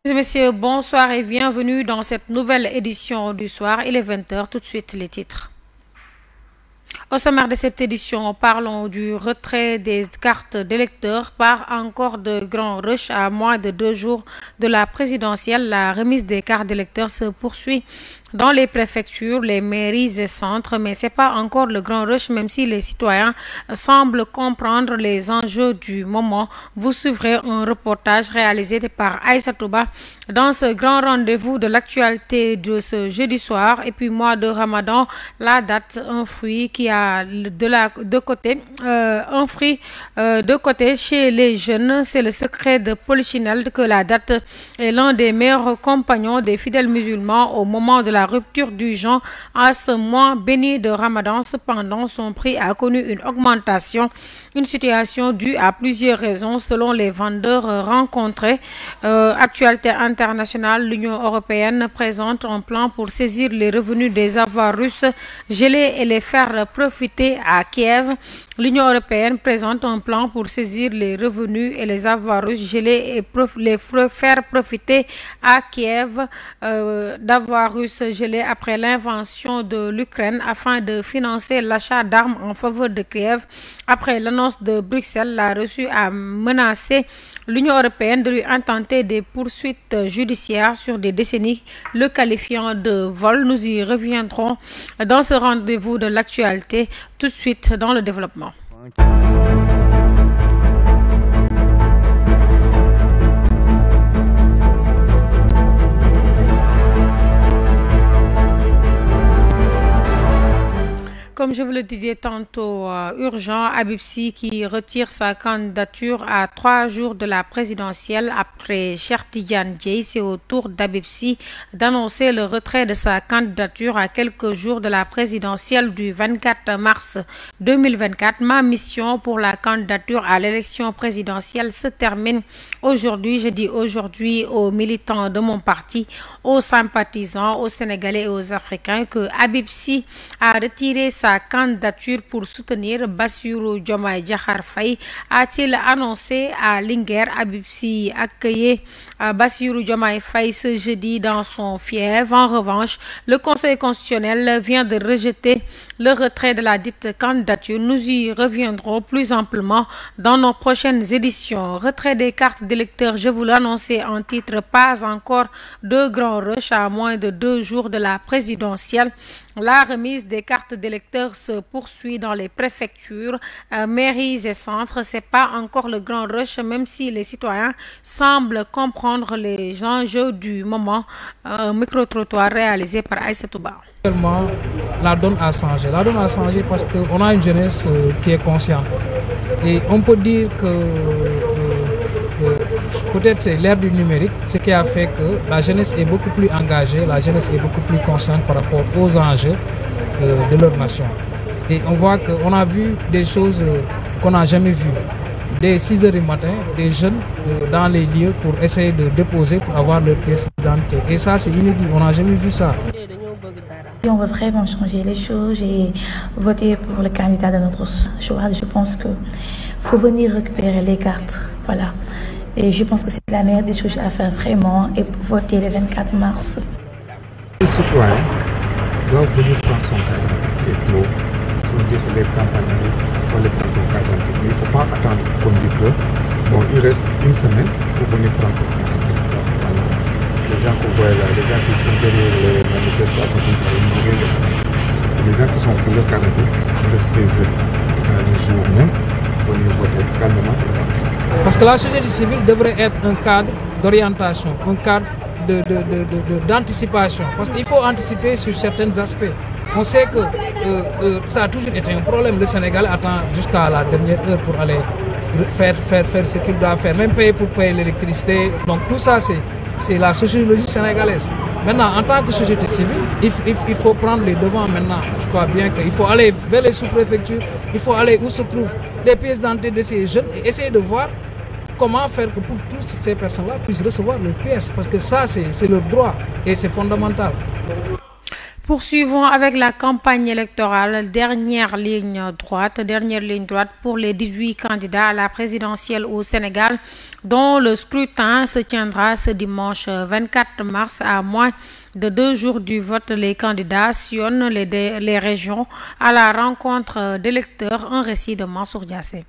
Mesdames et messieurs, bonsoir et bienvenue dans cette nouvelle édition du soir. Il est 20h, tout de suite les titres. Au sommaire de cette édition, parlons du retrait des cartes d'électeurs par encore de grands rushs à moins de 2 jours de la présidentielle. La remise des cartes d'électeurs se poursuit dans les préfectures, les mairies et centres, mais ce n'est pas encore le grand rush, même si les citoyens semblent comprendre les enjeux du moment. Vous suivrez un reportage réalisé par Aïssa Touba dans ce grand rendez-vous de l'actualité de ce jeudi soir. Et puis, mois de Ramadan, la date, un fruit qui a de côté chez les jeunes. C'est le secret de Polichinelle que la date est l'un des meilleurs compagnons des fidèles musulmans au moment de la rupture du jeûne à ce mois béni de Ramadan. Cependant, son prix a connu une augmentation, une situation due à plusieurs raisons selon les vendeurs rencontrés. Actualité internationale, l'Union européenne présente un plan pour saisir les revenus des avoirs russes gelés et les faire profiter à Kiev. L'Union européenne présente un plan pour saisir les revenus et les avoirs russes gelés et les faire profiter à Kiev d'avoirs russes gelés après l'invasion de l'Ukraine afin de financer l'achat d'armes en faveur de Kiev. Après l'annonce de Bruxelles, la Russie a menacé l'Union européenne de lui intenter des poursuites judiciaires sur des décennies, le qualifiant de vol. Nous y reviendrons dans ce rendez-vous de l'actualité tout de suite dans le développement. Comme je vous le disais tantôt, urgent, Habib Sy qui retire sa candidature à 3 jours de la présidentielle après Cheikh Tidiane Dièye. C'est au tour d'Habib Sy d'annoncer le retrait de sa candidature à quelques jours de la présidentielle du 24 mars 2024. Ma mission pour la candidature à l'élection présidentielle se termine aujourd'hui. Je dis aujourd'hui aux militants de mon parti, aux sympathisants, aux Sénégalais et aux Africains que Habib Sy a retiré sa candidature pour soutenir Bassirou Diomaye Diakhar Faye. A-t-il annoncé à Linguère? Habib Sy accueillait Bassirou Diomaye Faye ce jeudi dans son fief. En revanche, le Conseil constitutionnel vient de rejeter le retrait de la dite candidature. Nous y reviendrons plus amplement dans nos prochaines éditions. Retrait des cartes d'électeurs, je vous l'annonçais en titre, pas encore de grand rush à moins de 2 jours de la présidentielle. La remise des cartes d'électeurs se poursuit dans les préfectures, mairies et centres. C'est pas encore le grand rush, même si les citoyens semblent comprendre les enjeux du moment. Micro-trottoir réalisé par Aïssa Touba. La donne a changé. La donne a changé parce qu'on a une jeunesse qui est consciente. Et on peut dire que peut-être c'est l'ère du numérique, ce qui a fait que la jeunesse est beaucoup plus engagée, la jeunesse est beaucoup plus consciente par rapport aux enjeux de leur nation. Et on voit qu'on a vu des choses qu'on n'a jamais vues. Dès 6 h du matin, des jeunes dans les lieux pour essayer de déposer, pour avoir leur pièce d'identité. Et ça, c'est inédit, on n'a jamais vu ça. On veut vraiment changer les choses et voter pour le candidat de notre choix. Je pense qu'il faut venir récupérer les cartes. Voilà. Et je pense que c'est la meilleure des choses à faire vraiment et pour voter le 24 mars. Les citoyens doivent venir prendre son carte d'identité tôt. Si on dit que les campagnes, il faut les prendre son carte d'identité. Mais il ne faut pas attendre qu'on dise que il reste une semaine pour venir prendre son carte d'identité. Les gens que vous voyez là, les gens qui sont derrière les manifestations, parce que les gens qui sont pour leur carte d'identité restent chez eux dans les jours même, venir voter calmement. Parce que la société civile devrait être un cadre d'orientation, un cadre d'anticipation. Parce qu'il faut anticiper sur certains aspects. On sait que ça a toujours été un problème. Le Sénégal attend jusqu'à la dernière heure pour aller faire ce qu'il doit faire, même payer pour payer l'électricité. Donc tout ça, c'est la sociologie sénégalaise. Maintenant, en tant que société civile, il faut prendre les devants maintenant. Je crois bien qu'il faut aller vers les sous-préfectures, il faut aller où se trouvent les pièces d'identité de ces jeunes et essayer de voir comment faire que pour toutes ces personnes-là puissent recevoir leurs pièces. Parce que ça, c'est leur droit et c'est fondamental. Poursuivons avec la campagne électorale. Dernière ligne droite pour les 18 candidats à la présidentielle au Sénégal, dont le scrutin se tiendra ce dimanche 24 mars à moins de 2 jours du vote. Les candidats sillonnent les régions à la rencontre d'électeurs. Un récit de Mansour Diassé.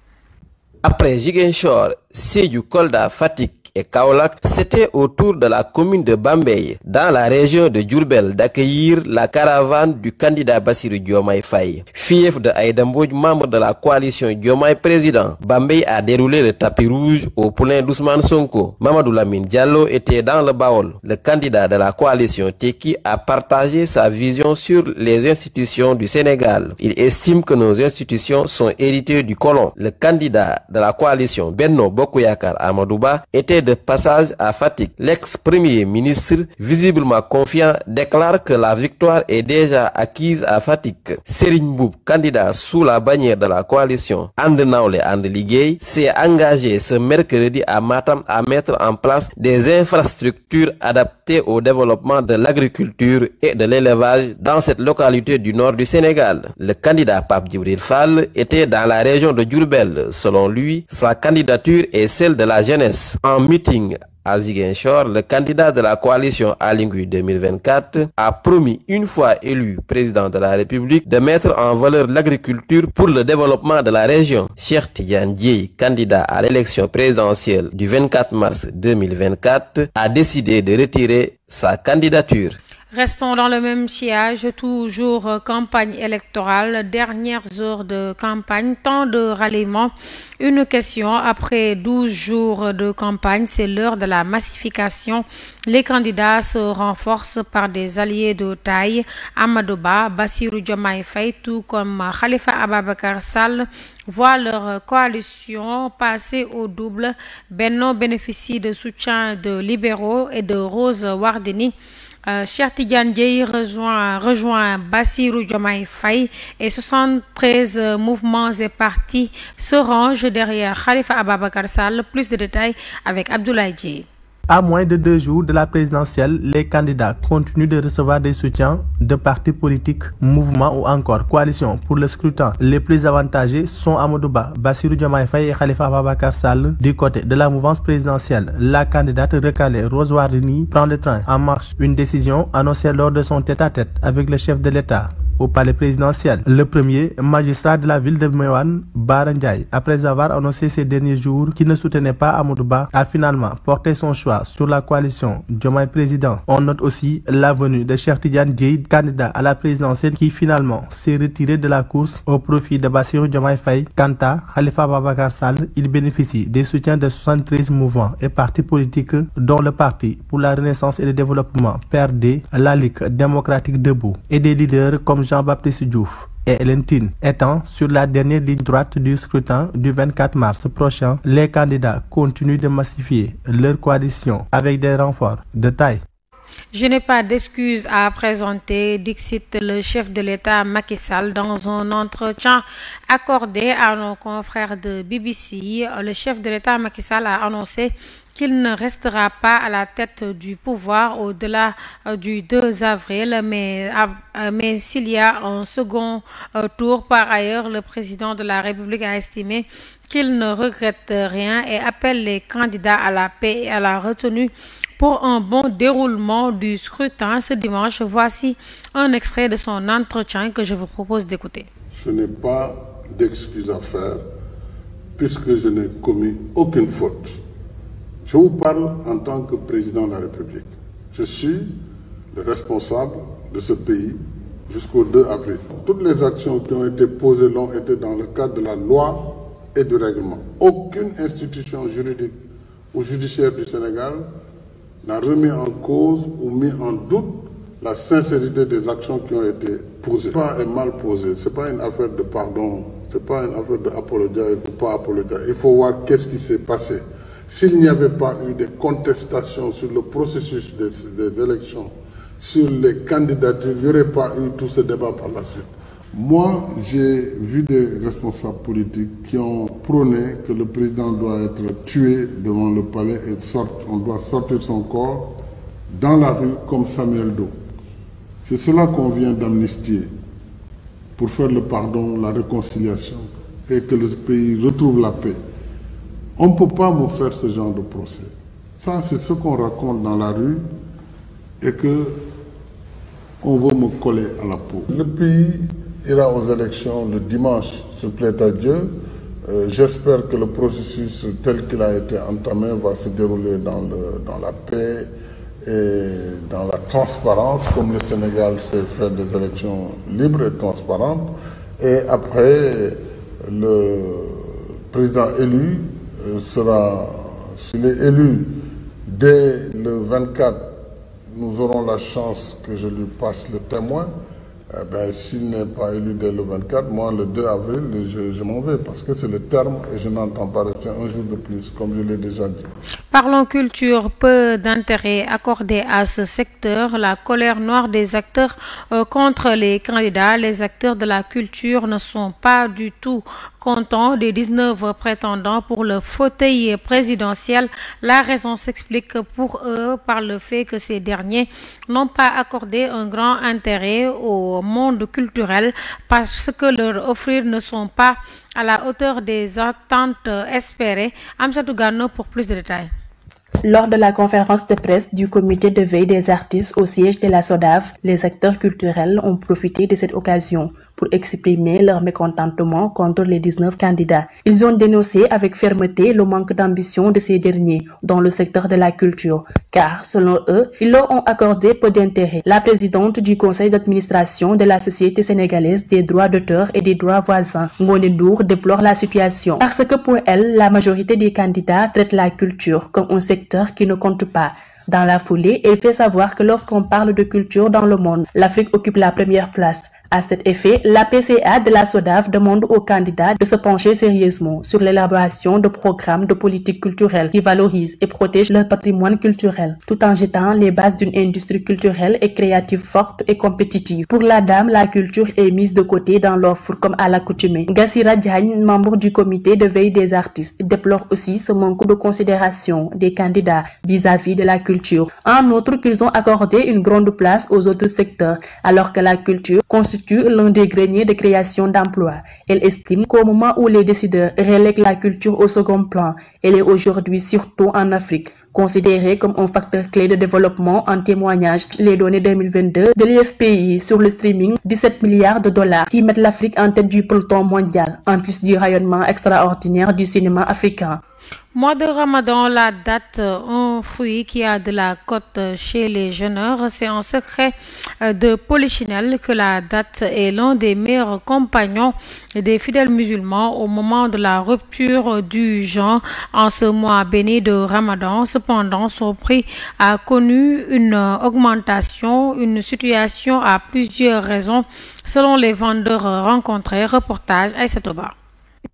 Après Ziguinchor, Sédhiou, Kolda, Fatick et Kaolack, c'était au tour de la commune de Bambey, dans la région de Diourbel, d'accueillir la caravane du candidat Bassirou Diomaye Faye. Fief de Aïda Mbodj, membre de la coalition Diomaye Président, Bambey a déroulé le tapis rouge au poulain d'Ousmane Sonko. Mamadou Lamine Diallo était dans le Baol. Le candidat de la coalition Tekki a partagé sa vision sur les institutions du Sénégal. Il estime que nos institutions sont héritées du colon. Le candidat de la coalition Benno Bokk Yakaar, Amadou Ba, était de passage à Fatick. L'ex-premier ministre, visiblement confiant, déclare que la victoire est déjà acquise à Fatick. Serigne Mboup, candidat sous la bannière de la coalition And Nawlé And Liguey, s'est engagé ce mercredi à Matam à mettre en place des infrastructures adaptées au développement de l'agriculture et de l'élevage dans cette localité du nord du Sénégal. Le candidat Pape Djibril Fall était dans la région de Diourbel. Selon lui, sa candidature est celle de la jeunesse. En meeting à Ziguinchor, le candidat de la coalition Aly Ngouille 2024 a promis, une fois élu président de la République, de mettre en valeur l'agriculture pour le développement de la région. Cheikh Tidiane Dièye, candidat à l'élection présidentielle du 24 mars 2024, a décidé de retirer sa candidature. Restons dans le même sillage, toujours campagne électorale, dernières heures de campagne, temps de ralliement. Une question, après 12 jours de campagne, c'est l'heure de la massification. Les candidats se renforcent par des alliés de taille. Amadou Ba, Bassirou Diomaye Faye, tout comme Khalifa Ababacar Sall, voient leur coalition passer au double. Benno bénéficie de soutien de libéraux et de Rose Wardini. Cheikh Tidiane Dièye rejoint Bassirou Diomaye Faye et 73 mouvements et partis se rangent derrière Khalifa Ababacar Sall. Plus de détails avec Abdoulaye Dièye. À moins de 2 jours de la présidentielle, les candidats continuent de recevoir des soutiens de partis politiques, mouvements ou encore coalitions pour le scrutin. Les plus avantagés sont Amadou Ba, Bassirou Diomaye Faye et Khalifa Ababacar Sall. Du côté de la mouvance présidentielle, la candidate recalée Rose Wardini prend le train en marche. Une décision annoncée lors de son tête-à-tête avec le chef de l'État au palais présidentiel. Le premier magistrat de la ville de Meouane, Bara Ndiaye, après avoir annoncé ces derniers jours qu'il ne soutenait pas Amadou Ba, a finalement porté son choix sur la coalition Diomaye Président. On note aussi la venue de Cheikh Tidiane Dièye, candidat à la présidentielle, qui finalement s'est retiré de la course au profit de Bassirou Diomaye Faye. Quant à Khalifa Ababacar Sall, il bénéficie des soutiens de 73 mouvements et partis politiques, dont le Parti pour la Renaissance et le Développement, PRD, la Ligue démocratique debout, et des leaders comme Jean-Baptiste Diouf et Hélène Tine. Étant sur la dernière ligne droite du scrutin du 24 mars prochain, les candidats continuent de massifier leur coalition avec des renforts de taille. Je n'ai pas d'excuses à présenter, dixit le chef de l'État Macky Sall dans un entretien accordé à nos confrères de BBC. Le chef de l'État Macky Sall a annoncé qu'il ne restera pas à la tête du pouvoir au-delà du 2 avril, mais s'il y a un second tour. Par ailleurs, le président de la République a estimé qu'il ne regrette rien et appelle les candidats à la paix et à la retenue pour un bon déroulement du scrutin ce dimanche. Voici un extrait de son entretien que je vous propose d'écouter. Je n'ai pas d'excuses à faire puisque je n'ai commis aucune faute. Je vous parle en tant que président de la République. Je suis le responsable de ce pays jusqu'au 2 avril. Toutes les actions qui ont été posées l'ont été dans le cadre de la loi et du règlement. Aucune institution juridique ou judiciaire du Sénégal n'a remis en cause ou mis en doute la sincérité des actions qui ont été posées. Ce n'est pas mal posé, ce n'est pas une affaire de pardon, ce n'est pas une affaire d'apologia ou pas apologia. Il faut voir qu'est-ce qui s'est passé. S'il n'y avait pas eu de contestation sur le processus des élections, sur les candidatures, il n'y aurait pas eu tout ce débat par la suite. Moi, j'ai vu des responsables politiques qui ont prôné que le président doit être tué devant le palais et on doit sortir son corps dans la rue comme Samuel Doe. C'est cela qu'on vient d'amnistier pour faire le pardon, la réconciliation et que le pays retrouve la paix. On ne peut pas me faire ce genre de procès. Ça, c'est ce qu'on raconte dans la rue et que on veut me coller à la peau. Le pays ira aux élections le dimanche, s'il plaît à Dieu. J'espère que le processus tel qu'il a été entamé va se dérouler dans la paix et dans la transparence, comme le Sénégal sait faire des élections libres et transparentes. Et après, le président élu sera, s'il est élu dès le 24, nous aurons la chance que je lui passe le témoin. S'il n'est pas élu dès le 24, moi le 2 avril, je m'en vais parce que c'est le terme et je n'entends pas rester un jour de plus, comme je l'ai déjà dit. Parlons culture, peu d'intérêt accordé à ce secteur. La colère noire des acteurs contre les candidats. Les acteurs de la culture ne sont pas du tout contents des 19 prétendants pour le fauteuil présidentiel. La raison s'explique pour eux par le fait que ces derniers n'ont pas accordé un grand intérêt au monde culturel parce que leur offrir ne sont pas à la hauteur des attentes espérées. Amsatou Gano pour plus de détails. Lors de la conférence de presse du comité de veille des artistes au siège de la SODAV, les acteurs culturels ont profité de cette occasion pour exprimer leur mécontentement contre les 19 candidats. Ils ont dénoncé avec fermeté le manque d'ambition de ces derniers dans le secteur de la culture, car selon eux, ils leur ont accordé peu d'intérêt. La présidente du conseil d'administration de la Société sénégalaise des droits d'auteur et des droits voisins, Ngoné Ndour, déplore la situation parce que pour elle, la majorité des candidats traitent la culture comme un secteur qui ne compte pas. Dans la foulée, elle fait savoir que lorsqu'on parle de culture dans le monde, l'Afrique occupe la première place. À cet effet, la PCA de la SODAV demande aux candidats de se pencher sérieusement sur l'élaboration de programmes de politique culturelle qui valorisent et protègent leur patrimoine culturel, tout en jetant les bases d'une industrie culturelle et créative forte et compétitive. Pour la dame, la culture est mise de côté dans l'offre comme à l'accoutumée. Gassira Diagne, membre du comité de veille des artistes, déplore aussi ce manque de considération des candidats vis-à-vis de la culture. En outre, qu'ils ont accordé une grande place aux autres secteurs, alors que la culture constitue l'un des greniers de création d'emplois. Elle estime qu'au moment où les décideurs relèguent la culture au second plan, elle est aujourd'hui surtout en Afrique considérée comme un facteur clé de développement. En témoignage les données 2022 de l'IFPI sur le streaming, 17 milliards de dollars qui mettent l'Afrique en tête du peloton mondial, en plus du rayonnement extraordinaire du cinéma africain. Mois de Ramadan, la date, un fruit qui a de la cote chez les jeûneurs. C'est un secret de Polichinelle que la date est l'un des meilleurs compagnons des fidèles musulmans au moment de la rupture du jeûne en ce mois béni de Ramadan. Cependant, son prix a connu une augmentation, une situation à plusieurs raisons selon les vendeurs rencontrés. Reportage Aïssa Toba.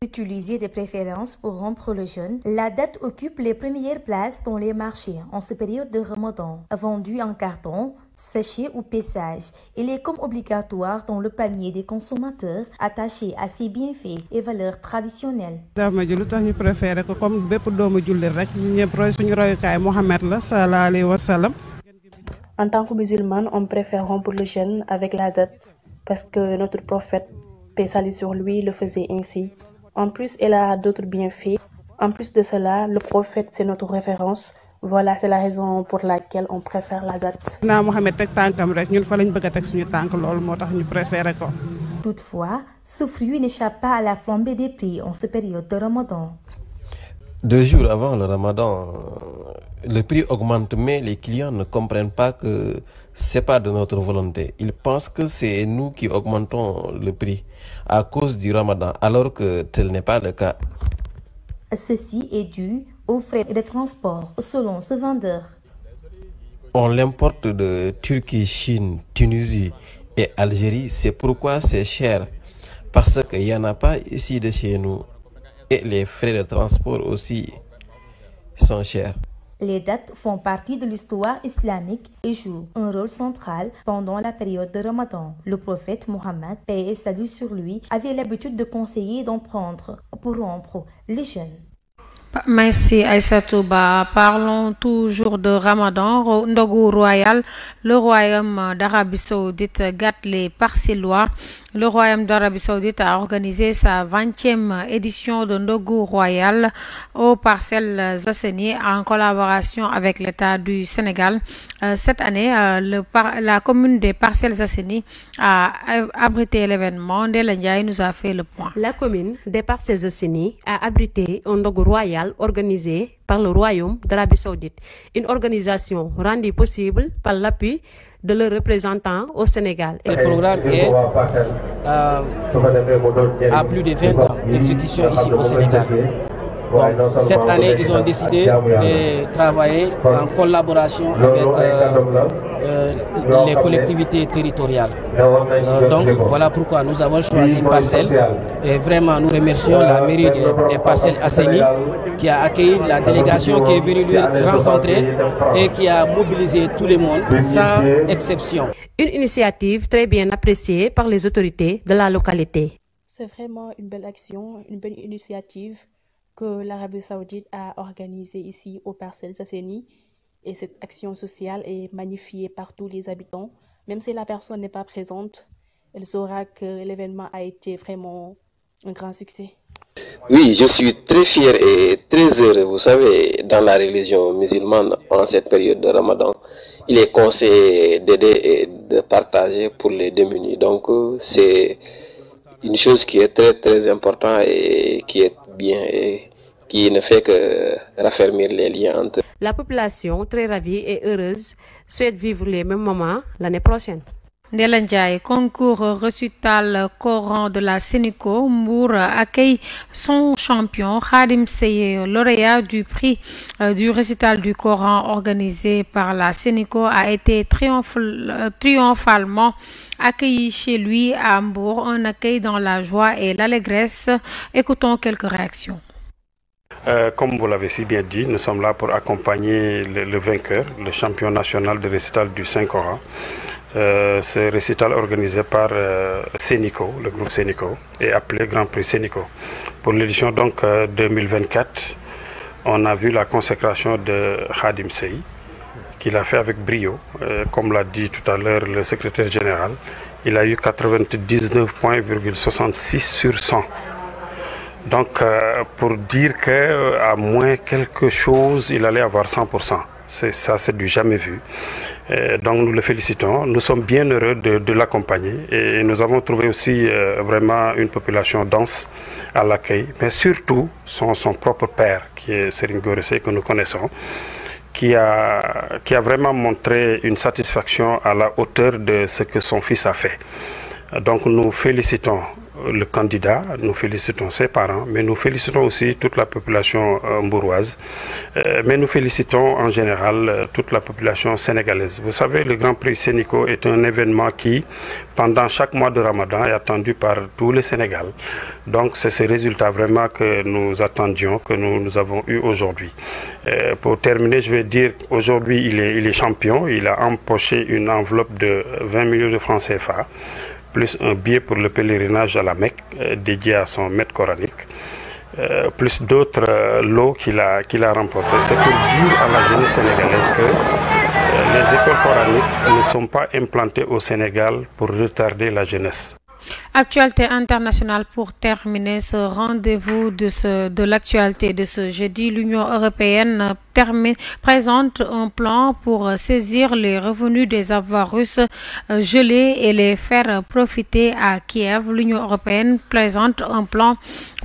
Utilisée de préférence pour rompre le jeûne, la date occupe les premières places dans les marchés en ce période de Ramadan. Vendue en carton, séché ou paissage, il est comme obligatoire dans le panier des consommateurs attachés à ses bienfaits et valeurs traditionnelles. En tant que musulmane, on préfère rompre le jeûne avec la date parce que notre prophète, paix salut sur lui, le faisait ainsi. En plus, elle a d'autres bienfaits. En plus de cela, le prophète, c'est notre référence. Voilà, c'est la raison pour laquelle on préfère la date. Toutefois, ce fruit n'échappe pas à la flambée des prix en cette période de Ramadan. 2 jours avant le Ramadan, le prix augmente, mais les clients ne comprennent pas que c'est pas de notre volonté. Ils pensent que c'est nous qui augmentons le prix à cause du Ramadan, alors que tel n'est pas le cas. Ceci est dû aux frais de transport, selon ce vendeur. On l'importe de Turquie, Chine, Tunisie et Algérie. C'est pourquoi c'est cher, parce qu'il n'y en a pas ici de chez nous. Et les frais de transport aussi sont chers. Les dates font partie de l'histoire islamique et jouent un rôle central pendant la période de Ramadan. Le prophète Mohammed, paix et salut sur lui, avait l'habitude de conseiller d'en prendre pour rompre les jeûnes. Merci Aïssatou Ba. Parlons toujours de Ramadan. Ndogu royal, le royaume d'Arabie Saoudite gâte les Parcellois. Le royaume d'Arabie Saoudite a organisé sa 20e édition de Ndogu royal aux Parcelles Assainies en collaboration avec l'État du Sénégal. Cette année, la commune des Parcelles Assainies a abrité l'événement. Ndella Ndiaye nous a fait le point. La commune des Parcelles Assainies a abrité un Ndogu royal organisé par le royaume d'Arabie Saoudite. Une organisation rendue possible par l'appui de leurs représentants au Sénégal. Le programme est à plus de 20 ans d'exécution ici au Sénégal. Donc, cette année, ils ont décidé de travailler en collaboration avec les collectivités territoriales. Donc voilà pourquoi nous avons choisi Parcelles. Et vraiment, nous remercions la mairie des Parcelles Assainies qui a accueilli la délégation qui est venue lui rencontrer et qui a mobilisé tout le monde sans exception. Une initiative très bien appréciée par les autorités de la localité. C'est vraiment une belle action, une belle initiative que l'Arabie Saoudite a organisée ici aux Parcelles Assainies. Et cette action sociale est magnifiée par tous les habitants. Même si la personne n'est pas présente, elle saura que l'événement a été vraiment un grand succès. Oui, je suis très fier et très heureux. Vous savez, dans la religion musulmane, en cette période de Ramadan, il est conseillé d'aider et de partager pour les démunis. Donc, c'est une chose qui est très très importante et qui est bien et qui ne fait que raffermir les liens entre. La population, très ravie et heureuse, souhaite vivre les mêmes moments l'année prochaine. Ndella Ndiaye, concours récital Coran de la Sénico, Mbour accueille son champion Khadim Seye, lauréat du prix du récital du Coran organisé par la Sénico, a été triomphalement accueilli chez lui à Mbour, un accueil dans la joie et l'allégresse. Écoutons quelques réactions. Comme vous l'avez si bien dit, nous sommes là pour accompagner le vainqueur, le champion national de récital du Saint-Coran. Ce récital organisé par Sénico, le groupe Sénico, et appelé Grand Prix Sénico. Pour l'édition donc 2024, on a vu la consécration de Khadim Seye, qu'il a fait avec brio. Comme l'a dit tout à l'heure le secrétaire général, il a eu 99,66 sur 100. Donc, pour dire qu'à moins quelque chose, il allait avoir 100%. Ça, c'est du jamais vu. Donc, nous le félicitons. Nous sommes bien heureux de l'accompagner. Et nous avons trouvé aussi vraiment une population dense à l'accueil. Mais surtout, son propre père, qui est Serigne Goressé, que nous connaissons, qui a vraiment montré une satisfaction à la hauteur de ce que son fils a fait. Donc, nous félicitons le candidat, nous félicitons ses parents, mais nous félicitons aussi toute la population mbouroise, mais nous félicitons en général toute la population sénégalaise. Vous savez, le Grand Prix Sénico est un événement qui, pendant chaque mois de Ramadan, est attendu par tout le Sénégal. Donc c'est ce résultat vraiment que nous attendions, que nous avons eu aujourd'hui. Pour terminer, je vais dire qu'aujourd'hui il est champion, il a empoché une enveloppe de 20 millions de francs CFA, plus un billet pour le pèlerinage à la Mecque, dédié à son maître coranique, plus d'autres lots qu'il a remportés. C'est pour dire à la jeunesse sénégalaise que les écoles coraniques ne sont pas implantées au Sénégal pour retarder la jeunesse. Actualité internationale pour terminer ce rendez-vous de l'actualité de ce jeudi. L'Union européenne présente un plan pour saisir les revenus des avoirs russes gelés et les faire profiter à Kiev. L'Union européenne présente un plan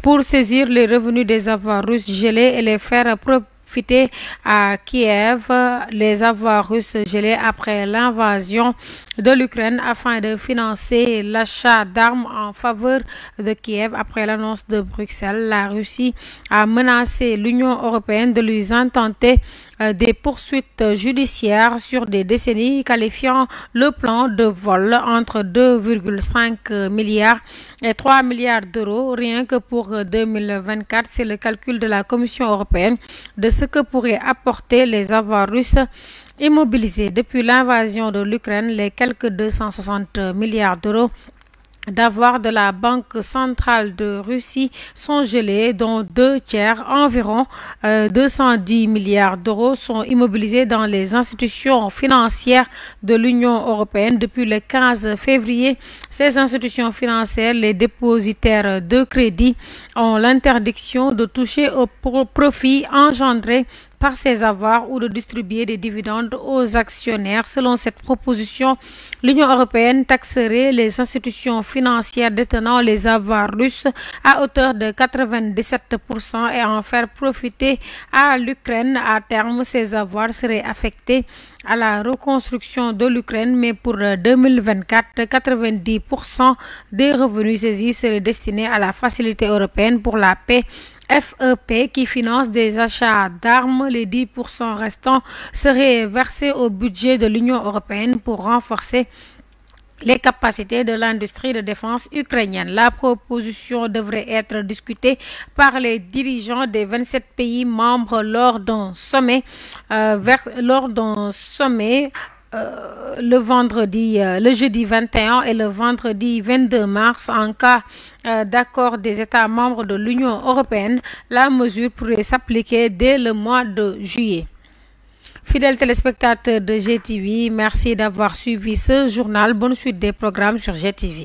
pour saisir les revenus des avoirs russes gelés et les faire profiter à Kiev, les avoirs russes gelés après l'invasion de l'Ukraine afin de financer l'achat d'armes en faveur de Kiev. Après l'annonce de Bruxelles, la Russie a menacé l'Union européenne de lui intenter des poursuites judiciaires sur des décennies, qualifiant le plan de vol entre 2,5 milliards et 3 milliards d'euros rien que pour 2024. C'est le calcul de la Commission européenne de ce que pourraient apporter les avoirs russes immobilisés depuis l'invasion de l'Ukraine. Les quelques 260 milliards d'euros d'avoirs de la Banque centrale de Russie sont gelés, dont 2/3, environ 210 milliards d'euros, sont immobilisés dans les institutions financières de l'Union européenne depuis le 15 février. Ces institutions financières, les dépositaires de crédit, ont l'interdiction de toucher au profit engendré par ces avoirs ou de distribuer des dividendes aux actionnaires. Selon cette proposition, l'Union européenne taxerait les institutions financières détenant les avoirs russes à hauteur de 97% et en faire profiter à l'Ukraine. À terme, ces avoirs seraient affectés à la reconstruction de l'Ukraine, mais pour 2024, 90% des revenus saisis seraient destinés à la Facilité européenne pour la paix, FEP, qui finance des achats d'armes. Les 10% restants seraient versés au budget de l'Union européenne pour renforcer les capacités de l'industrie de défense ukrainienne. La proposition devrait être discutée par les dirigeants des 27 pays membres lors d'un sommet, le jeudi 21 et le vendredi 22 mars. En cas d'accord des États membres de l'Union européenne, la mesure pourrait s'appliquer dès le mois de juillet. Fidèles téléspectateurs de GTV, merci d'avoir suivi ce journal. Bonne suite des programmes sur GTV.